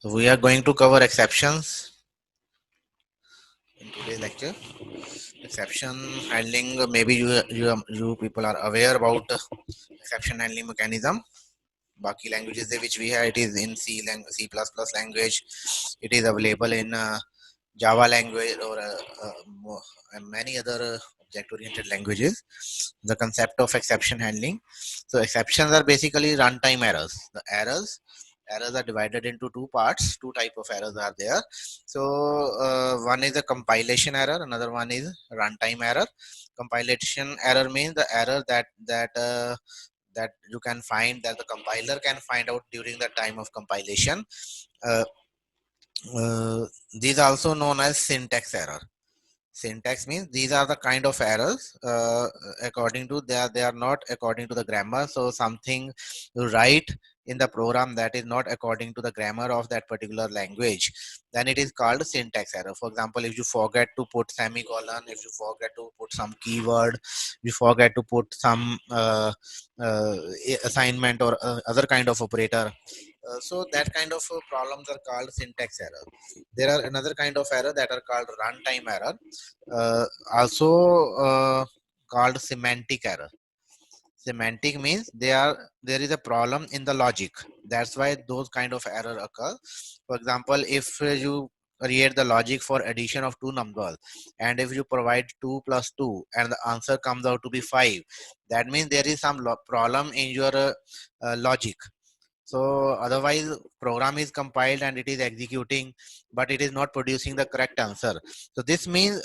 So we are going to cover exceptions in today's lecture. Exception handling. Maybe you people are aware about exception handling mechanism. बाकी languages which we have, it is in C++ language. It is available in Java language or many other object-oriented languages. The concept of exception handling. So exceptions are basically runtime errors. The errors are divided into two parts. Two type of errors are there. So one is a compilation error. Another one is runtime error. Compilation error means the error that you can find, that the compiler can find out during the time of compilation. Uh, these are also known as syntax error. Syntax means these are the kind of errors according to they are not according to the grammar. So something you write in the program that is not according to the grammar of that particular language, then it is called syntax error. For example, if you forget to put semicolon, if you forget to put some keyword, you forget to put some uh, assignment or other kind of operator, so that kind of problems are called syntax error. There are another kind of error that are called runtime error, uh, also called semantic error. Semantic means there is a problem in the logic. That's why those kind of error occur. For example, if you create the logic for addition of two numbers, and if you provide 2 plus 2 and the answer comes out to be 5, that means there is some problem in your logic. So otherwise program is compiled and it is executing, but it is not producing the correct answer. So this means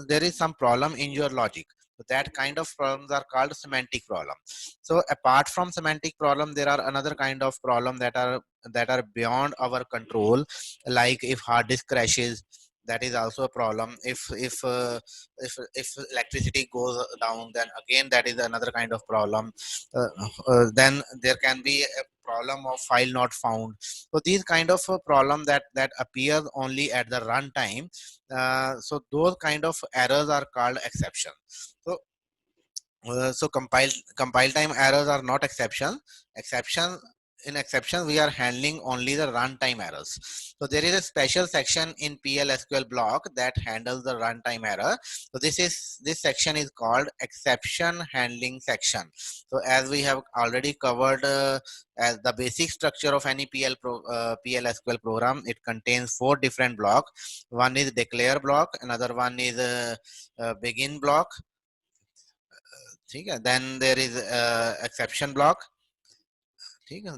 there is some problem in your logic. So that kind of problems are called semantic problem. So apart from semantic problem, there are another kind of problem that are beyond our control, like if hard disk crashes, that is also a problem. If electricity goes down, then again that is another kind of problem. Then there can be a problem of file not found. So these kind of problem that appears only at the runtime. So those kind of errors are called exception. So compile time errors are not exception. Exception In exception we are handling only the runtime errors. So there is a special section in PL/SQL block that handles the runtime error. So this section is called exception handling section. So as we have already covered, as the basic structure of any PL/SQL program, it contains four different blocks. One is declare block, another one is begin block. Then there is exception block.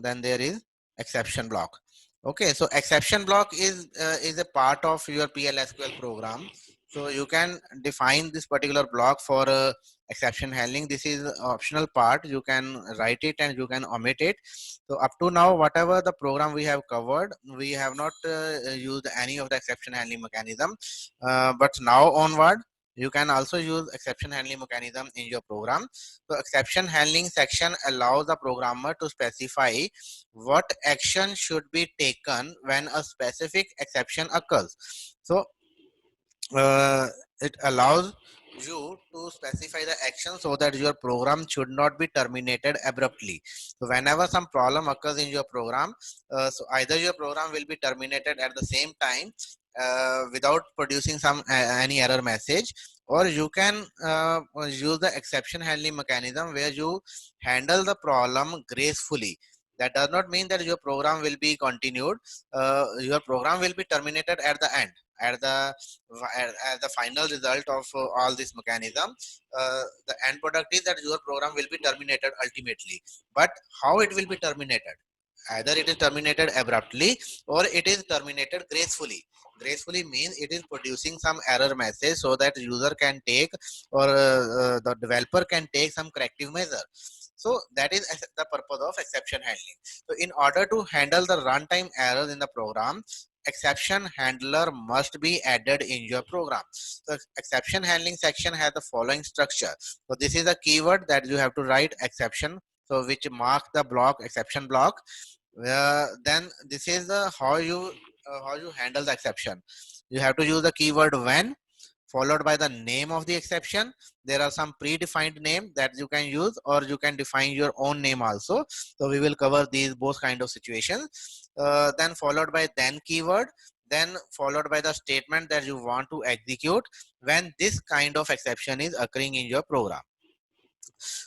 Then there is exception block. Okay, so exception block is a part of your PL/SQL program. So you can define this particular block for exception handling. This is optional part. You can write it and you can omit it. So up to now, whatever the program we have covered, we have not used any of the exception handling mechanism. But now onward, you can also use exception handling mechanism in your program. So exception handling section allows the programmer to specify what action should be taken when a specific exception occurs. So uh, it allows you to specify the action so that your program should not be terminated abruptly. So whenever some problem occurs in your program, so either your program will be terminated at the same time without producing any error message, or you can use the exception handling mechanism where you handle the problem gracefully. That does not mean that your program will be continued. Your program will be terminated at the end, at the as the final result of all this mechanism. The end product is that your program will be terminated ultimately. But how it will be terminated? Either it is terminated abruptly or it is terminated gracefully. Gracefully means it is producing some error message so that user can take, or the developer can take some corrective measure. So that is the purpose of exception handling. So in order to handle the runtime errors in the program, exception handler must be added in your program. So exception handling section has the following structure. So this is a keyword that you have to write exception, so which mark the block exception block. Then this is the how you handle the exception. You have to use the keyword when, followed by the name of the exception. There are some predefined name that you can use, or you can define your own name also. So we will cover these both kind of situations. Then followed by then keyword, then followed by the statement that you want to execute when this kind of exception is occurring in your program.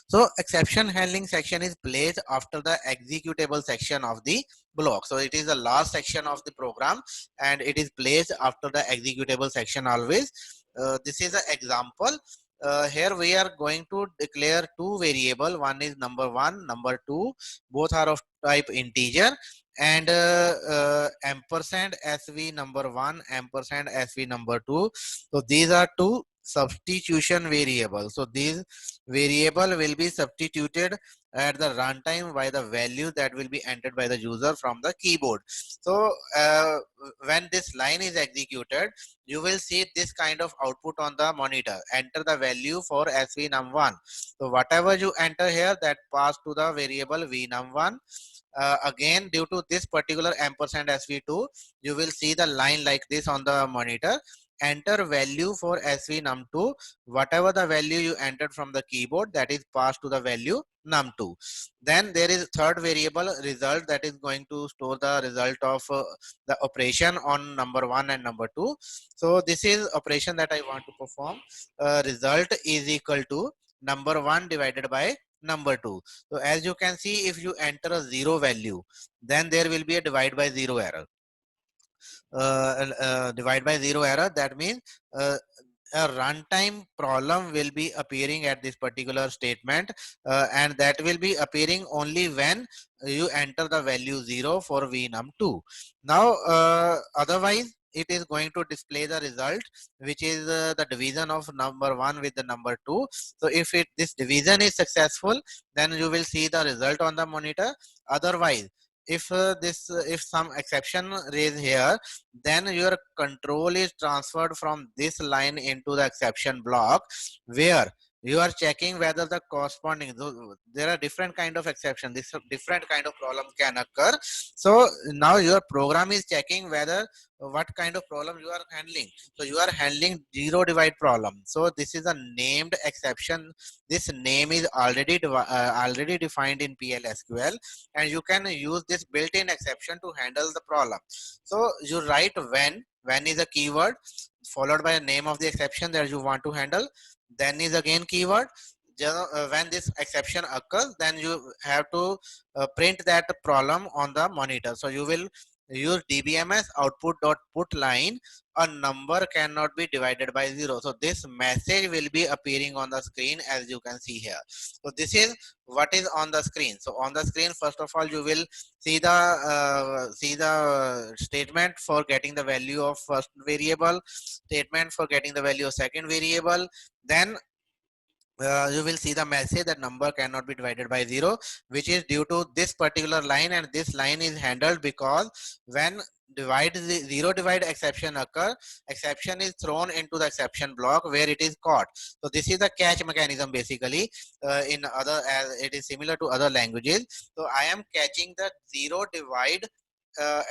So exception handling section is placed after the executable section of the block. So it is the last section of the program and it is placed after the executable section always. This is an example. Here we are going to declare two variable. One is number one, number two. Both are of type integer, and ampersand sv number one, ampersand sv number two. So these are two substitution variables. So these variable will be substituted at the runtime by the value that will be entered by the user from the keyboard. So when this line is executed, you will see this kind of output on the monitor. Enter the value for sv num1. So whatever you enter here, that pass to the variable v num1. Again, due to this particular ampersand sv2, you will see the line like this on the monitor. Enter value for sv num2. Whatever the value you entered from the keyboard, that is passed to the value num2. Then there is third variable result, that is going to store the result of the operation on number one and number two. So this is operation that I want to perform. Result is equal to number one divided by number two. So as you can see, if you enter a zero value, then there will be a divide by zero error. Divide by zero error, that means a runtime problem will be appearing at this particular statement, and that will be appearing only when you enter the value 0 for vnum2. Now otherwise it is going to display the result, which is the division of number 1 with the number 2. So if this division is successful, then you will see the result on the monitor. Otherwise, if some exception raised here, then your control is transferred from this line into the exception block, where you are checking whether the corresponding, there are different kind of exception, this different kind of problem can occur. So now your program is checking whether what kind of problem you are handling. So you are handling zero divide problem. So this is a named exception. This name is already defined in PLSQL, and you can use this built-in exception to handle the problem. So you write when is a keyword followed by a name of the exception that you want to handle. Then is again keyword. When this exception occurs, then you have to print that problem on the monitor. So you will use dbms output dot put line, a number cannot be divided by zero. So this message will be appearing on the screen as you can see here. So this is what is on the screen. So on the screen, first of all, you will see the statement for getting the value of first variable, statement for getting the value of second variable. Then you will see the message that number cannot be divided by zero, which is due to this particular line, and this line is handled because when zero divide exception occur, exception is thrown into the exception block where it is caught. So this is the catch mechanism basically. In other, as it is similar to other languages. So I am catching the zero divide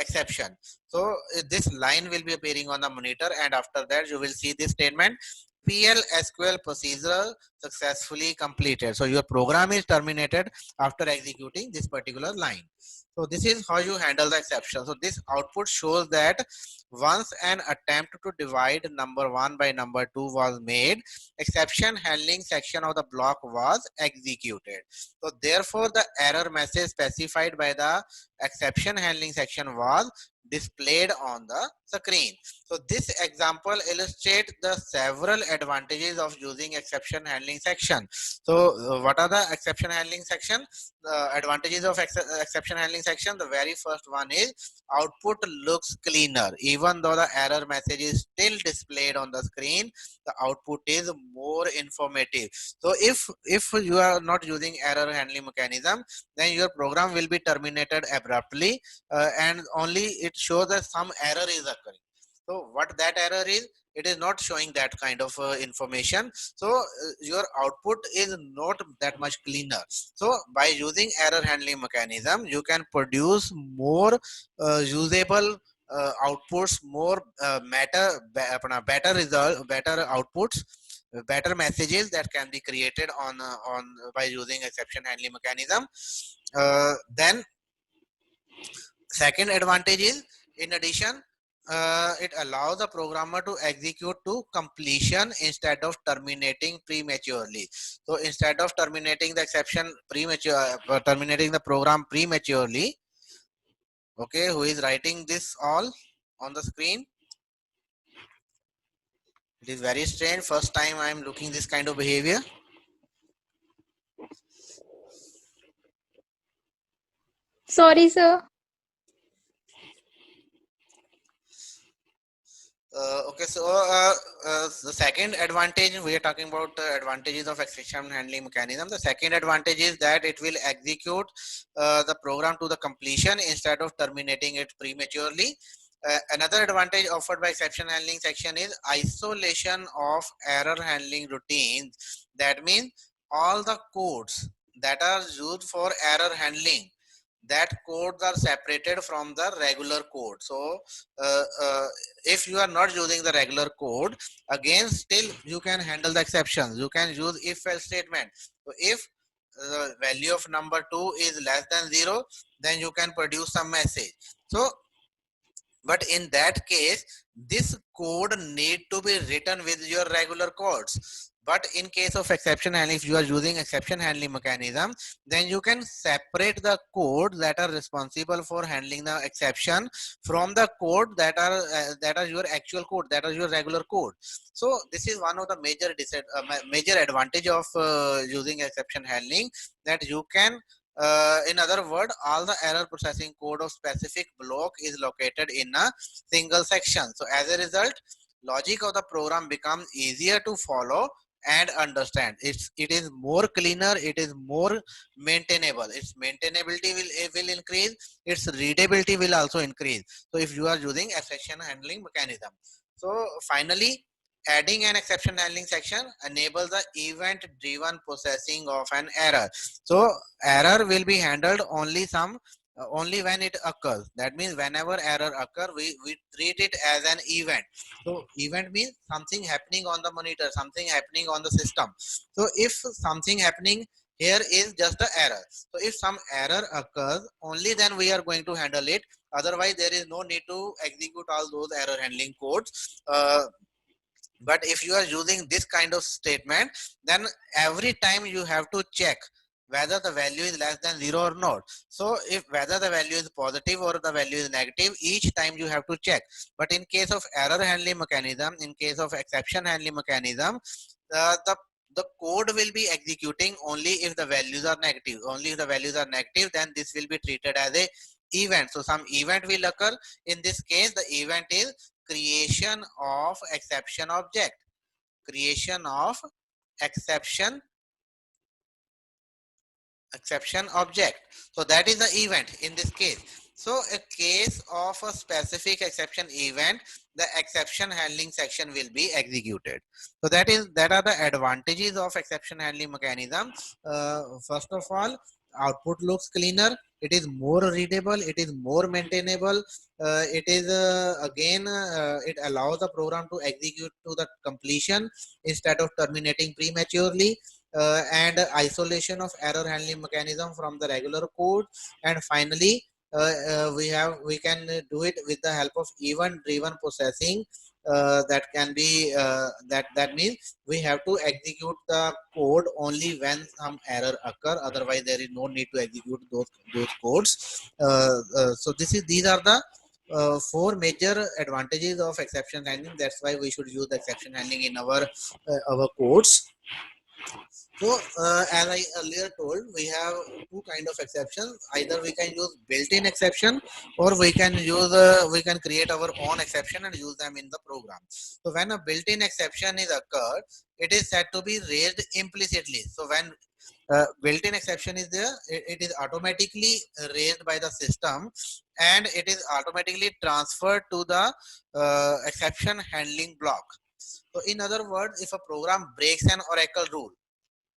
exception. So this line will be appearing on the monitor, and after that you will see this statement, PL SQL procedure successfully completed. So your program is terminated after executing this particular line. So this is how you handle the exception. So this output shows that once an attempt to divide number 1 by number 2 was made, exception handling section of the block was executed. So therefore the error message specified by the exception handling section was displayed on the screen. So this example illustrates the several advantages of using exception handling section. So what are the exception handling section? The advantages of exception handling section, the very first one is output looks cleaner. Even though the error message is still displayed on the screen, the output is more informative. So if you are not using error handling mechanism, then your program will be terminated abruptly, and only it shows that some error is occurring. So what that error is, it is not showing that kind of information. So your output is not that much cleaner. So by using error handling mechanism, you can produce more usable outputs more better result, better outputs, better messages that can be created on by using exception handling mechanism. Then second advantage is, in addition, it allows the programmer to execute to completion instead of terminating prematurely. So instead of terminating the exception terminating the program prematurely, okay, who is writing this all on the screen? It is very strange. First time I am looking this kind of behavior. Sorry, sir. Okay, so the second advantage, we are talking about advantages of exception handling mechanism. The second advantage is that it will execute the program to the completion instead of terminating it prematurely. Another advantage offered by exception handling section is isolation of error handling routines. That means all the codes that are used for error handling, that codes are separated from the regular code. So if you are not using the regular code, again still you can handle the exceptions. You can use if else statement. So if the value of number 2 is less than 0, then you can produce some message. So but in that case, this code need to be written with your regular codes. But in case of exception handling, if you are using exception handling mechanism, then you can separate the code that are responsible for handling the exception from the code that are your actual code, that are your regular code. So this is one of the major advantage of using exception handling, that you can in other word, all the error processing code of specific block is located in a single section. So as a result, logic of the program becomes easier to follow and understand. It is more cleaner, it is more maintainable. Its maintainability will increase, its readability will also increase. So if you are using exception handling mechanism. So finally, adding an exception handling section enables the event driven processing of an error. So error will be handled only when it occurs. That means whenever error occur, we treat it as an event. So event means something happening on the monitor, something happening on the system. So if something happening here is just the error. So if some error occurs, only then we are going to handle it. Otherwise, there is no need to execute all those error handling codes. But if you are using this kind of statement, then every time you have to check whether the value is less than 0 or not. So if whether the value is positive or the value is negative, each time you have to check. But in case of error handling mechanism, in case of exception handling mechanism, the code will be executing only if the values are negative. Only if the values are negative, then this will be treated as a event. So some event will occur. In this case, the event is creation of exception object. Creation of exception object. So that is the event in this case. So a case of a specific exception event, the exception handling section will be executed. So that are the advantages of exception handling mechanism. First of all, output looks cleaner, it is more readable, it is more maintainable, it is again it allows the program to execute to the completion instead of terminating prematurely, and isolation of error handling mechanism from the regular code. And finally, we can do it with the help of event driven processing. That can be that means we have to execute the code only when some error occur, otherwise there is no need to execute those codes. So these are the four major advantages of exception handling. That's why we should use the exception handling in our codes. So, as I earlier told, we have two kind of exceptions. Either we can use built-in exception, or we can create our own exception and use them in the program. So, when a built-in exception is occurred, it is said to be raised implicitly. So, when built-in exception is there, it is automatically raised by the system, and it is automatically transferred to the exception handling block. So, in other words, if a program breaks an Oracle rule,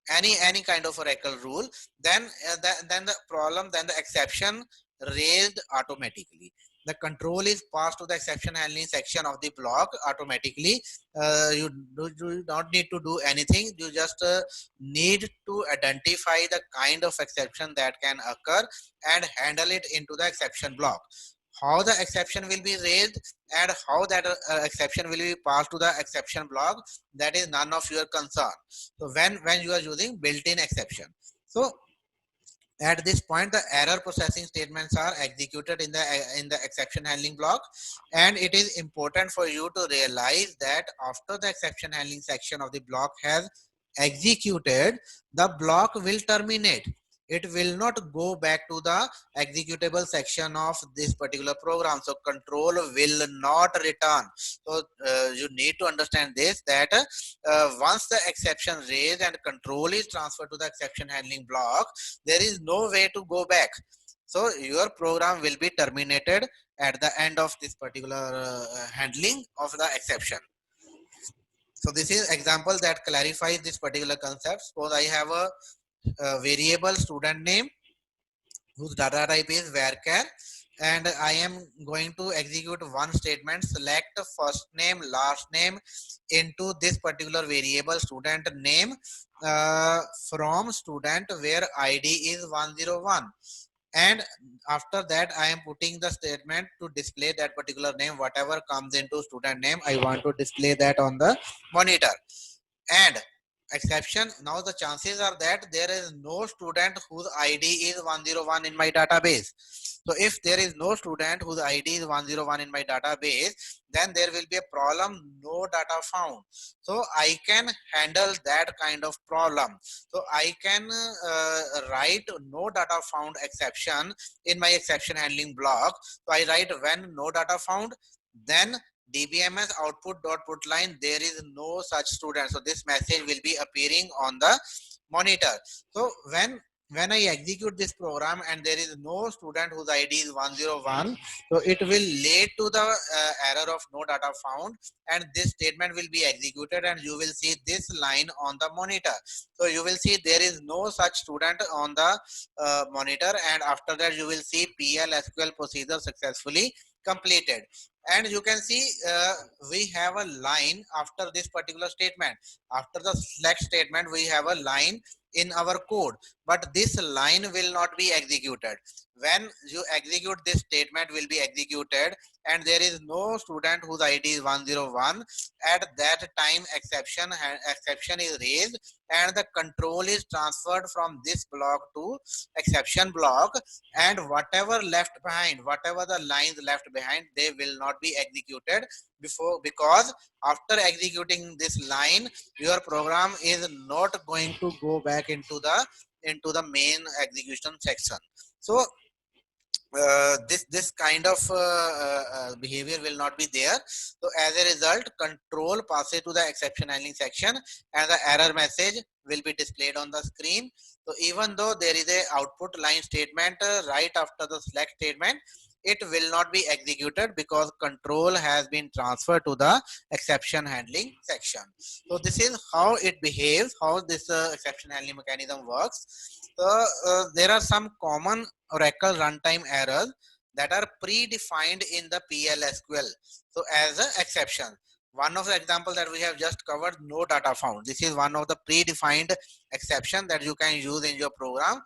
any kind of Oracle rule, then then the exception raised automatically. the control is passed to the exception handling section of the block automatically. You don't need to do anything. You just need to identify the kind of exception that can occur and handle it into the exception block. How the exception will be raised and how that exception will be passed to the exception block, that is none of your concern. So when you are using built-in exception, so at this point the error processing statements are executed in the exception handling block, and it is important for you to realize that after the exception handling section of the block has executed, the block will terminate. It will not go back to the executable section of this particular program, so control will not return. So you need to understand this, that once the exception raised and control is transferred to the exception handling block, there is no way to go back. So your program will be terminated at the end of this particular handling of the exception. So this is example that clarifies this particular concept. Suppose I have a variable student name whose data type is varchar, and I am going to execute one statement: select first name, last name into this particular variable student name from student where ID is 101. And after that I am putting the statement to display that particular name. Whatever comes into student name, I want to display that on the monitor. And exception, now the chances are that there is no student whose ID is 101 in my database. So if there is no student whose ID is 101 in my database, then there will be a problem, no data found. So I can handle that kind of problem. So I can write no data found exception in my exception handling block. So I write when no data found, then DBMS output dot put line, there is no such student. So this message will be appearing on the monitor. So when I execute this program and there is no student whose ID is 101, so it will lead to the error of no data found, and this statement will be executed and you will see this line on the monitor. So you will see there is no such student on the monitor, and after that you will see PL SQL procedure successfully completed. And you can see we have a line after this particular statement. After the select statement we have a line in our code, but this line will not be executed. When you execute, this statement will be executed and there is no student whose ID is 101. At that time exception is raised and the control is transferred from this block to exception block, and whatever left behind, whatever the lines left behind, they will not be executed before, because after executing this line your program is not going to go back into the main execution section. So this kind of behavior will not be there. So as a result, control passes to the exception handling section and the error message will be displayed on the screen. So even though there is a output line statement right after the select statement, it will not be executed because control has been transferred to the exception handling section. So this is how it behaves, how this exception handling mechanism works. So there are some common Oracle runtime errors that are predefined in the PLSQL. So as an exception, one of the examples that we have just covered, no data found. This is one of the predefined exception that you can use in your program.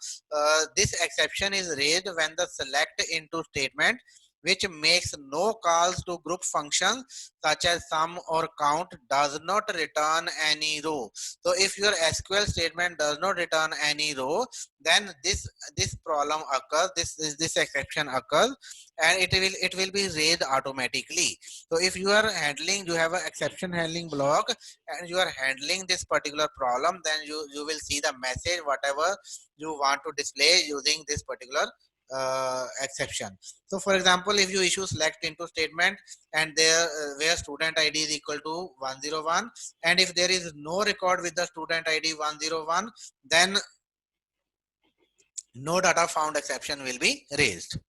This exception is raised when the select into statement, which makes no calls to group functions such as sum or count, does not return any row. So if your SQL statement does not return any row, then this problem occurs, this exception occurs, and it will be raised automatically. So if you are handling, you have an exception handling block and you are handling this particular problem, then you will see the message whatever you want to display using this particular exception. So for example, if you issue select into statement and there where student ID is equal to 101, and if there is no record with the student ID 101, then no data found exception will be raised.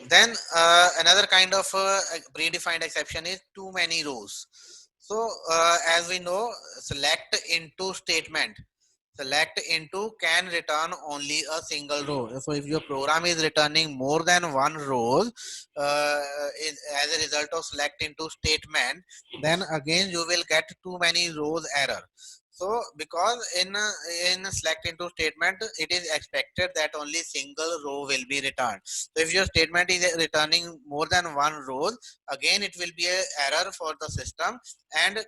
Then another kind of predefined exception is too many rows. So as we know, select into statement, select into can return only a single row. So if your program is returning more than one row as a result of select into statement, then again you will get too many rows error. So because in select into statement, it is expected that only single row will be returned. So if your statement is returning more than one row, again it will be a error for the system, and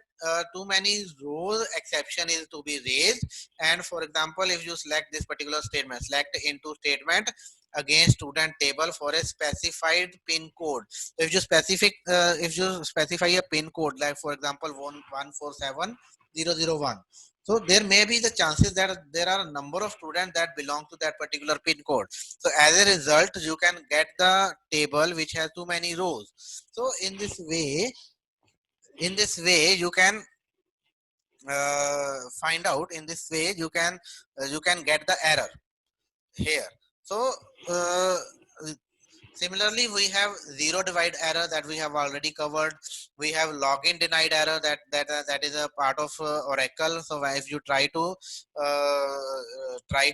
too many rows exception is to be raised. And for example, if you select this particular statement, select into statement against student table for a specified pin code. If you specify a pin code, like for example 147,001, so there may be the chances that there are a number of students that belong to that particular pin code. So as a result, you can get the table which has too many rows. So in this way you can find out, in this way you can get the error here. So uh, similarly, we have zero divide error that we have already covered. We have login denied error that is a part of Oracle. So if you try to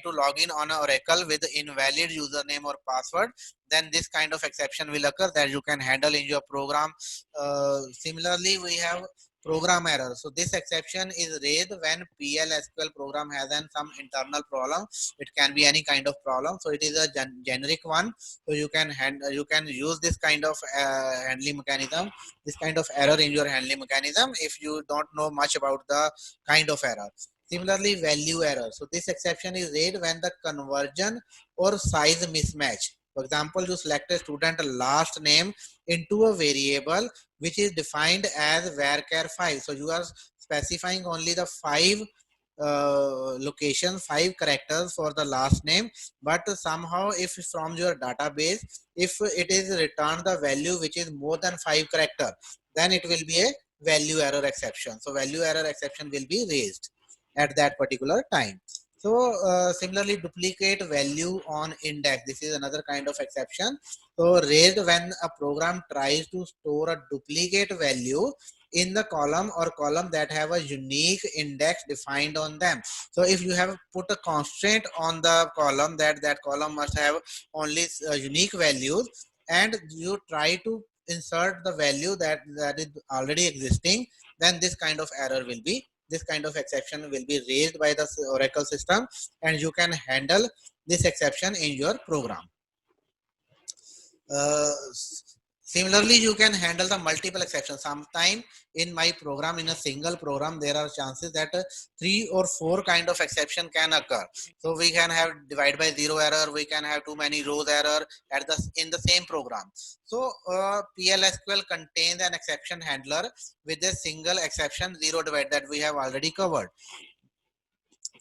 log in on a Oracle with invalid username or password, then this kind of exception will occur that you can handle in your program. Similarly, we have program error. So this exception is raised when PL/SQL program has some internal problem. It can be any kind of problem. So it is a generic one. So you can use this kind of handling mechanism, this kind of error in your handling mechanism if you don't know much about the kind of error. Similarly, value error. So this exception is raised when the conversion or size mismatch. For example, you select a student last name into a variable which is defined as varchar 5. So you are specifying only the 5 location, 5 characters for the last name, but somehow if from your database, if it is returned the value which is more than 5 character, then it will be a value error exception. So value error exception will be raised at that particular time. So similarly, duplicate value on index, this is another kind of exception. So raised when a program tries to store a duplicate value in the column or column that have a unique index defined on them. So if you have put a constraint on the column that column must have only unique values, and you try to insert the value that is already existing, then this kind of error will be, this kind of exception will be raised by the Oracle system, and you can handle this exception in your program. uh, Similarly, you can handle the multiple exceptions. Sometime in my program, in a single program, there are chances that 3 or 4 kind of exception can occur. So we can have divide by zero error, we can have too many rows error at the in the same program. So PLSQL contains an exception handler with a single exception, zero divide, that we have already covered.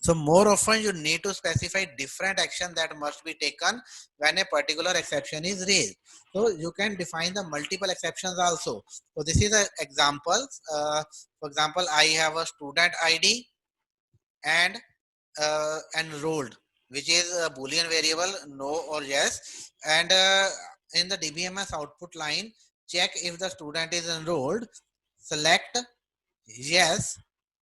So more often you need to specify different action that must be taken when a particular exception is raised. So you can define the multiple exceptions also. So this is an example. For example, I have a student ID and enrolled, which is a Boolean variable, no or yes. And in the DBMS output line, check if the student is enrolled, select yes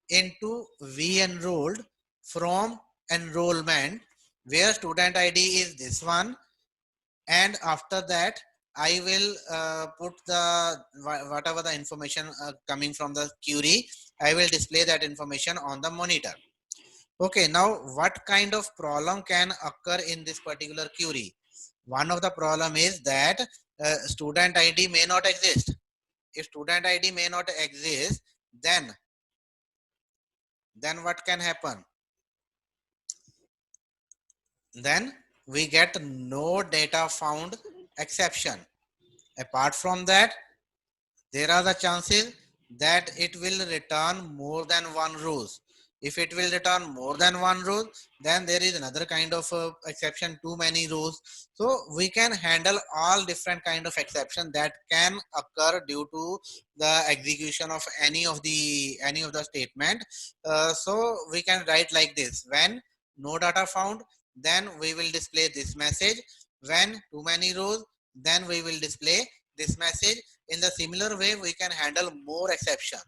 into V enrolled from enrollment, where student ID is this one, and after that I will put the whatever the information coming from the query, I will display that information on the monitor. Okay, now what kind of problem can occur in this particular query? One of the problem is that student ID may not exist. If student ID may not exist, then what can happen? Then we get no data found exception. Apart from that, there are the chances that it will return more than one rows. If it will return more than one row, then there is another kind of exception, too many rows. So we can handle all different kind of exception that can occur due to the execution of any of the statement. So we can write like this: when no data found, then we will display this message. When too many rows, then we will display this message. In the similar way, we can handle more exception.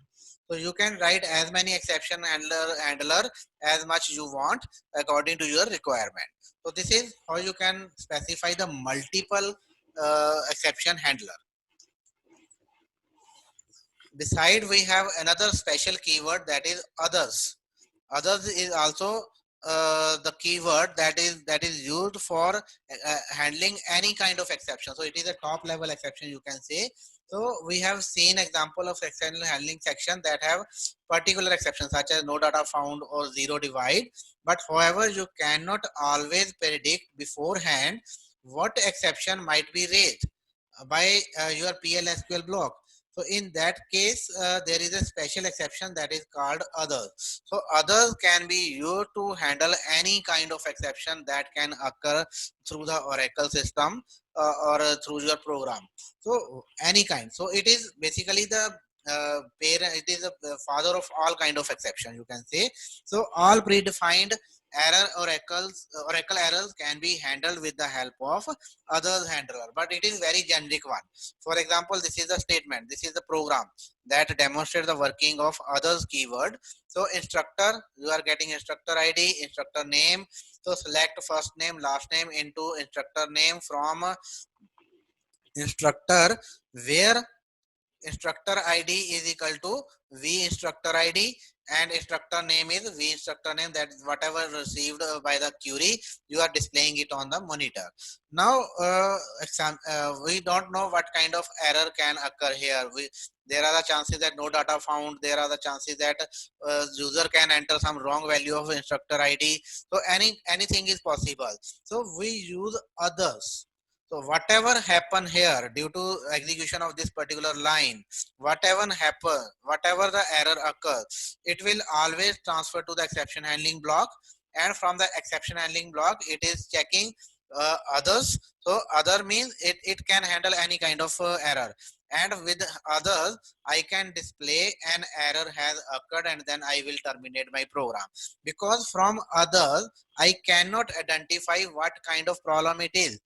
So you can write as many exception handler as much you want according to your requirement. So this is how you can specify the multiple exception handler. Beside, we have another special keyword, that is others. Others is also the keyword that is used for handling any kind of exception. So it is a top level exception, you can say. So we have seen example of exception handling section that have particular exceptions such as no data found or zero divide. But however, you cannot always predict beforehand what exception might be raised by your PLSQL block. So in that case, there is a special exception that is called others. So others can be used to handle any kind of exception that can occur through the Oracle system or through your program. So any kind. So it is basically the parent. It is the father of all kind of exception, you can say. So all predefined Oracle errors can be handled with the help of others handler, but it is very generic one. For example, this is the statement, this is the program that demonstrates the working of others keyword. So instructor, you are getting instructor ID, instructor name. So select first name, last name into instructor name from instructor, where instructor ID is equal to V instructor ID and instructor name is V instructor name, that is whatever received by the query, you are displaying it on the monitor. Now we don't know what kind of error can occur here. There are the chances that no data found, there are the chances that user can enter some wrong value of instructor ID. So anything is possible. So we use others. So whatever happen here due to execution of this particular line, whatever the error occurs, it will always transfer to the exception handling block, and from the exception handling block, it is checking others. So other means it can handle any kind of error. And with others, I can display an error has occurred and then I will terminate my program. Because from others, I cannot identify what kind of problem it is,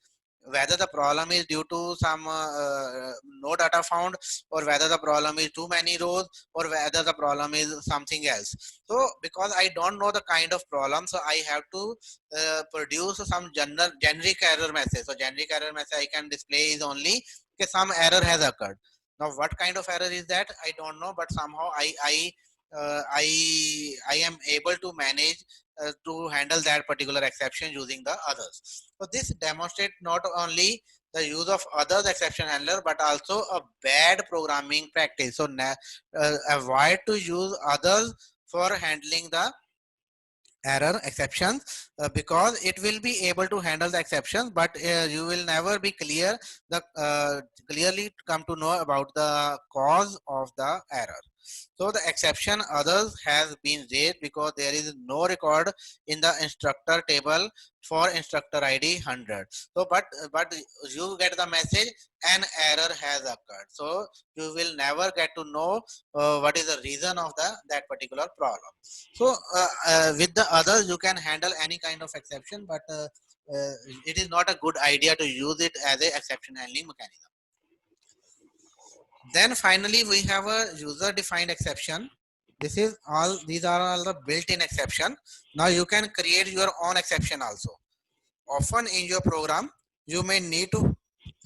whether the problem is due to some no data found, or whether the problem is too many rows, or whether the problem is something else. So because I don't know the kind of problem, so I have to produce some generic error message. So generic error message I can display is only okay, some error has occurred. Now what kind of error is that, I don't know, but somehow I am able to manage to handle that particular exception using the others. So this demonstrates not only the use of others exception handler, but also a bad programming practice. So avoid to use others for handling the error exceptions, because it will be able to handle the exceptions, but you will never be clearly come to know about the cause of the error. So the exception others has been raised because there is no record in the instructor table for instructor ID 100. So but you get the message an error has occurred. So you will never get to know what is the reason of that particular problem. So with the others, you can handle any kind of exception, but it is not a good idea to use it as a exception handling mechanism. Then finally, we have a user defined exception. These are all the built-in exception. Now you can create your own exception also. Often in your program, you may need to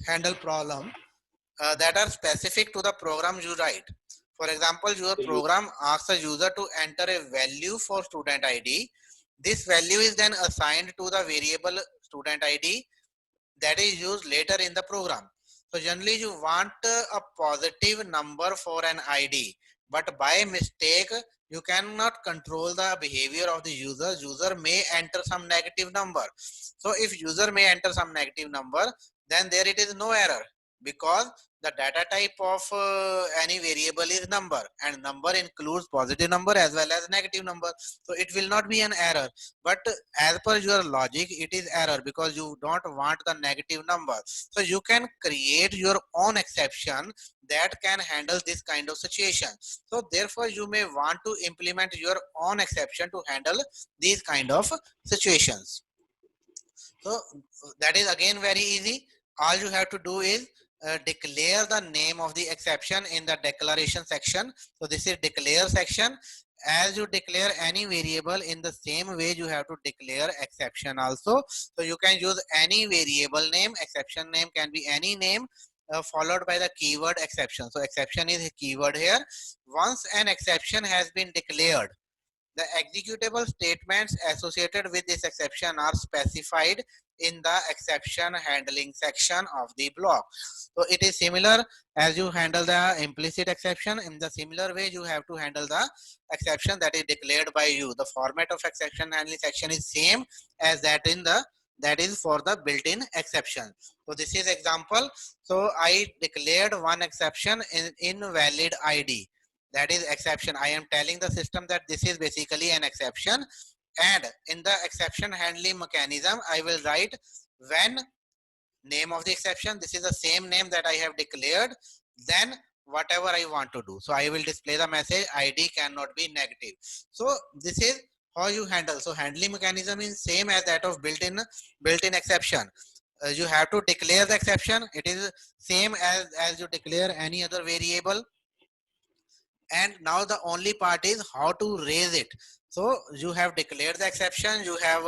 handle problem that are specific to the program you write. For example, your program asks a user to enter a value for student ID. This value is then assigned to the variable student ID that is used later in the program. So generally you want a positive number for an ID, but by mistake, you cannot control the behavior of the user. User may enter some negative number. So if user may enter some negative number, then there it is no error, because the data type of any variable is number, and number includes positive number as well as negative number. So it will not be an error, but as per your logic, it is error because you don't want the negative number. So you can create your own exception that can handle this kind of situation. So therefore you may want to implement your own exception to handle these kind of situations. So that is again very easy. All you have to do is declare the name of the exception in the declaration section. So this is declare section. As you declare any variable, in the same way you have to declare exception also. So you can use any variable name. Exception name can be any name followed by the keyword exception. So exception is a keyword here. Once an exception has been declared, the executable statements associated with this exception are specified in the exception handling section of the block. So it is similar as you handle the implicit exception. In the similar way, you have to handle the exception that is declared by you. The format of exception handling section is same as that is for the built-in exception. So this is example. So I declared one exception in invalid ID. That is exception. I am telling the system that this is basically an exception, and in the exception handling mechanism I will write when name of the exception, this is the same name that I have declared, then whatever I want to do. So I will display the message ID cannot be negative. So this is how you handle. So handling mechanism is same as that of built-in exception. You have to declare the exception. It is same as you declare any other variable, and now the only part is how to raise it. So you have declared the exception, you have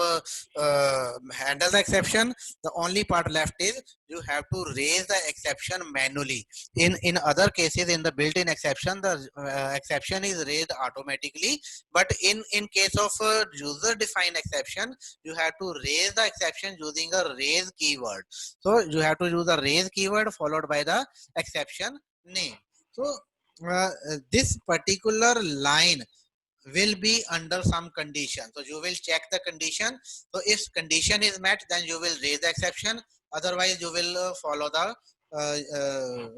handled the exception. The only part left is you have to raise the exception manually. In other cases, in the built-in exception, the exception is raised automatically, but in case of user defined exception, you have to raise the exception using a raise keyword. So you have to use a raise keyword followed by the exception name. So this particular line will be under some condition. So you will check the condition. So if condition is met, then you will raise the exception. Otherwise, you will follow the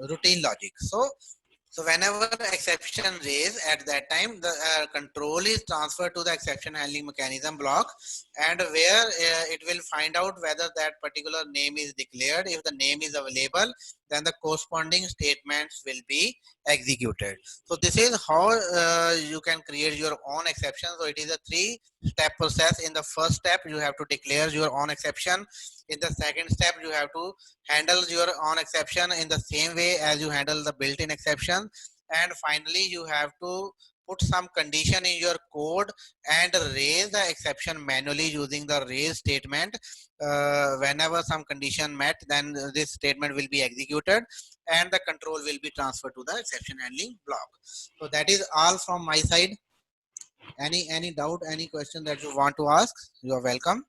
routine logic. So whenever exception raised, at that time the control is transferred to the exception handling mechanism block, and where it will find out whether that particular name is declared. If the name is available, then the corresponding statements will be executed. So this is how you can create your own exception. So it is a 3-step process. In the first step, you have to declare your own exception. In the second step, you have to handle your own exception in the same way as you handle the built-in exception. And finally, you have to put some condition in your code and raise the exception manually using the raise statement. Whenever some condition met, then this statement will be executed and the control will be transferred to the exception handling block. So that is all from my side. Any doubt, any question that you want to ask, you are welcome.